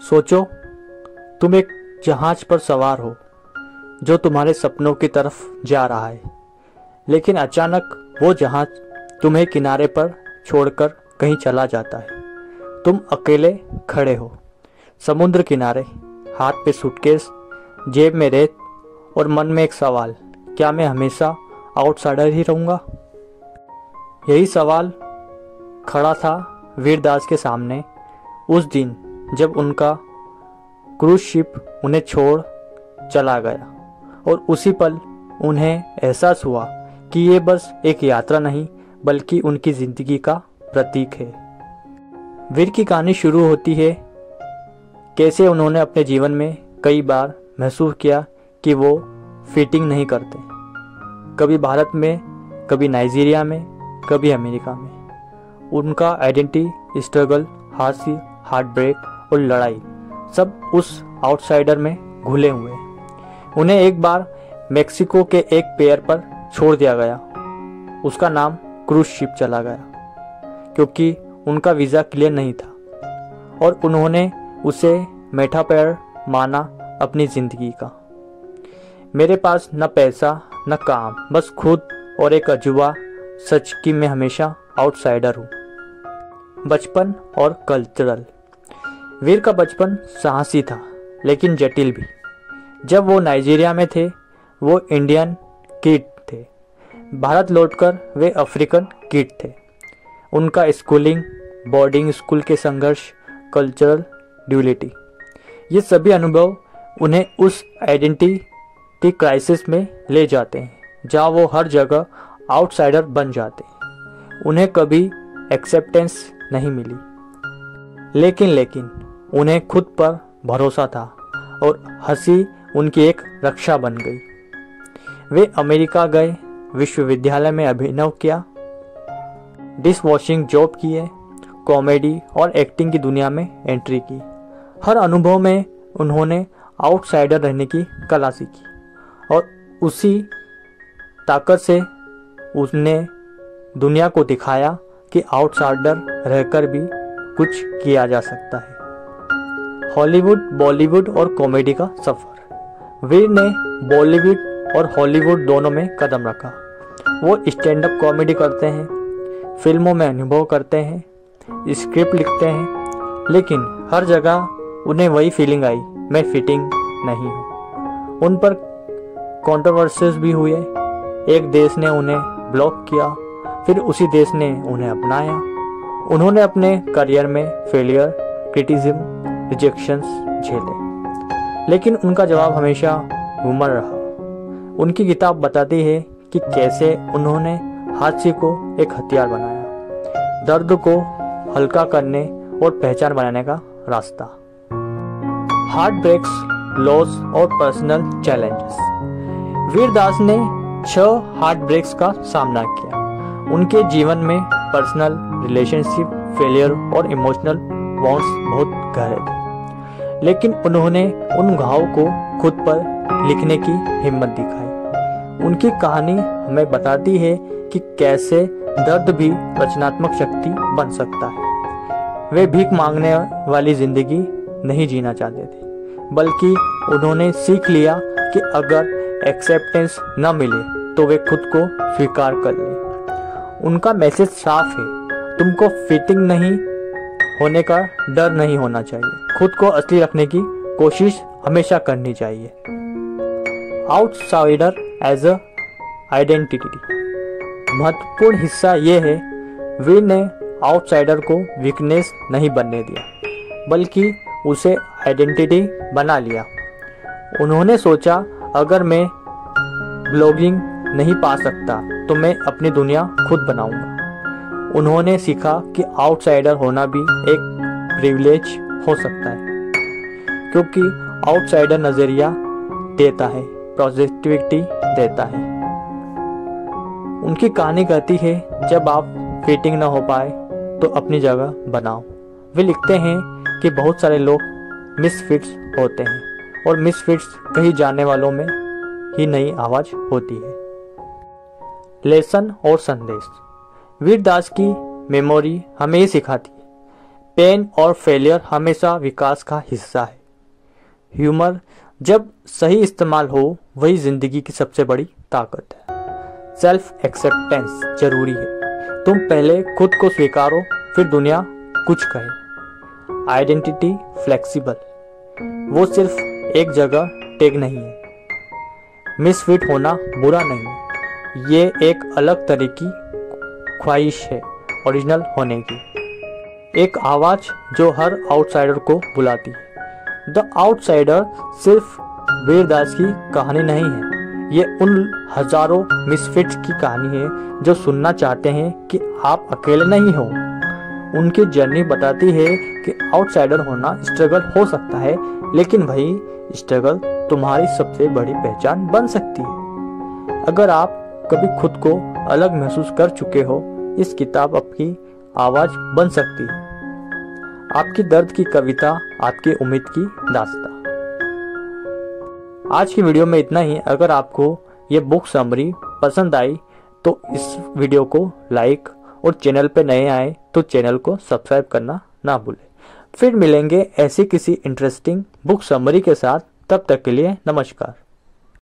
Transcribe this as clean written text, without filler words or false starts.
सोचो, तुम एक जहाज पर सवार हो जो तुम्हारे सपनों की तरफ जा रहा है, लेकिन अचानक वो जहाज तुम्हें किनारे पर छोड़कर कहीं चला जाता है। तुम अकेले खड़े हो समुद्र किनारे, हाथ पे सूटकेस, जेब में रेत और मन में एक सवाल, क्या मैं हमेशा आउटसाइडर ही रहूँगा? यही सवाल खड़ा था वीरदास के सामने उस दिन जब उनका क्रूज शिप उन्हें छोड़ चला गया, और उसी पल उन्हें एहसास हुआ कि ये बस एक यात्रा नहीं बल्कि उनकी ज़िंदगी का प्रतीक है। वीर की कहानी शुरू होती है कैसे उन्होंने अपने जीवन में कई बार महसूस किया कि वो फिटिंग नहीं करते, कभी भारत में, कभी नाइजीरिया में, कभी अमेरिका में। उनका आइडेंटिटी स्ट्रगल, हास्य, हार्ट ब्रेक और लड़ाई सब उस आउटसाइडर में घुले हुए। उन्हें एक बार मेक्सिको के एक पेयर पर छोड़ दिया गया। उसका नाम क्रूज शिप चला गया क्योंकि उनका वीज़ा क्लियर नहीं था, और उन्होंने उसे मीठा पेयर माना अपनी ज़िंदगी का। मेरे पास न पैसा न काम, बस खुद और एक अजूबा सच कि मैं हमेशा आउटसाइडर हूँ। बचपन और कल्चरल। वीर का बचपन साहसी था लेकिन जटिल भी। जब वो नाइजीरिया में थे वो इंडियन किड थे, भारत लौटकर वे अफ्रीकन किड थे। उनका स्कूलिंग, बोर्डिंग स्कूल के संघर्ष, कल्चरल ड्यूलिटी, ये सभी अनुभव उन्हें उस आइडेंटिटी क्राइसिस में ले जाते हैं जहाँ वो हर जगह आउटसाइडर बन जाते हैं। उन्हें कभी एक्सेप्टेंस नहीं मिली, लेकिन उन्हें खुद पर भरोसा था और हंसी उनकी एक रक्षा बन गई। वे अमेरिका गए, विश्वविद्यालय में अभिनव किया, डिश वॉशिंग जॉब किए, कॉमेडी और एक्टिंग की दुनिया में एंट्री की। हर अनुभव में उन्होंने आउटसाइडर रहने की कला सीखी और उसी ताकत से उसने दुनिया को दिखाया कि आउटसाइडर रहकर भी कुछ किया जा सकता है। हॉलीवुड, बॉलीवुड और कॉमेडी का सफर। वीर ने बॉलीवुड और हॉलीवुड दोनों में कदम रखा। वो स्टैंड अप कॉमेडी करते हैं, फिल्मों में अनुभव करते हैं, स्क्रिप्ट लिखते हैं, लेकिन हर जगह उन्हें वही फीलिंग आई, मैं फिटिंग नहीं हूँ। उन पर कंट्रोवर्सीज भी हुए। एक देश ने उन्हें ब्लॉक किया, फिर उसी देश ने उन्हें अपनाया। उन्होंने अपने करियर में फेलियर, क्रिटिसिज्म, रिजेक्शंस झेले, लेकिन उनका जवाब हमेशा घूमर रहा। उनकी किताब बताती है कि कैसे उन्होंने हास्य को एक हथियार बनाया, दर्द को हल्का करने और पहचान बनाने का रास्ता। हार्ट ब्रेक्स, लॉस और पर्सनल चैलेंजेस। वीरदास ने 6 हार्ट ब्रेक्स का सामना किया। उनके जीवन में पर्सनल, रिलेशनशिप, फेलियर और इमोशनल बॉन्ड्स बहुत गहरे थे, लेकिन उन्होंने उन घावों को खुद पर लिखने की हिम्मत दिखाई। उनकी कहानी हमें बताती है कि कैसे दर्द भी रचनात्मक शक्ति बन सकता है। वे भीख मांगने वाली जिंदगी नहीं जीना चाहते थे, बल्कि उन्होंने सीख लिया कि अगर एक्सेप्टेंस न मिले तो वे खुद को स्वीकार कर लें। उनका मैसेज साफ है, तुमको फिटिंग नहीं होने का डर नहीं होना चाहिए, खुद को असली रखने की कोशिश हमेशा करनी चाहिए। Outsider as a identity. महत्वपूर्ण हिस्सा ये है, वीर ने आउटसाइडर को वीकनेस नहीं बनने दिया, बल्कि उसे आइडेंटिटी बना लिया। उन्होंने सोचा, अगर मैं ब्लॉगिंग नहीं पा सकता तो मैं अपनी दुनिया खुद बनाऊंगा। उन्होंने सीखा कि आउटसाइडर होना भी एक प्रिविलेज हो सकता है, क्योंकि आउटसाइडर नजरिया देता है, पॉजिटिविटी देता है। उनकी कहानी कहती है, जब आप फिटिंग ना हो पाए तो अपनी जगह बनाओ। वे लिखते हैं कि बहुत सारे लोग मिसफिट्स होते हैं और मिसफिट्स कहीं जाने वालों में ही नई आवाज होती है। लेसन और संदेश। वीरदास की मेमोरी हमें ये सिखाती है, पेन और फेलियर हमेशा विकास का हिस्सा है। ह्यूमर जब सही इस्तेमाल हो वही जिंदगी की सबसे बड़ी ताकत है। सेल्फ एक्सेप्टेंस जरूरी है। तुम पहले खुद को स्वीकारो, फिर दुनिया कुछ कहे। आइडेंटिटी फ्लेक्सिबल, वो सिर्फ एक जगह टेग नहीं है। मिसफिट होना बुरा नहीं है, ये एक अलग तरह की ख्वाहिश है ओरिजिनल होने की। एक आवाज जो हर आउटसाइडर को बुलाती है। द आउटसाइडर सिर्फ वीरदास की कहानी नहीं है, ये उन हजारों मिसफिट्स की कहानी है जो सुनना चाहते हैं कि आप अकेले नहीं हो। उनकी जर्नी बताती है कि आउटसाइडर होना स्ट्रगल हो सकता है, लेकिन वही स्ट्रगल तुम्हारी सबसे बड़ी पहचान बन सकती है। अगर आप कभी खुद को अलग महसूस कर चुके हो, इस किताब आपकी आवाज बन सकती है। आपकी दर्द की कविता, आपकी उम्मीद की दास्तां। आज की वीडियो में इतना ही। अगर आपको ये बुक समरी पसंद आई तो इस वीडियो को लाइक और चैनल पे नए आए तो चैनल को सब्सक्राइब करना ना भूलें। फिर मिलेंगे ऐसी किसी इंटरेस्टिंग बुक समरी के साथ। तब तक के लिए नमस्कार।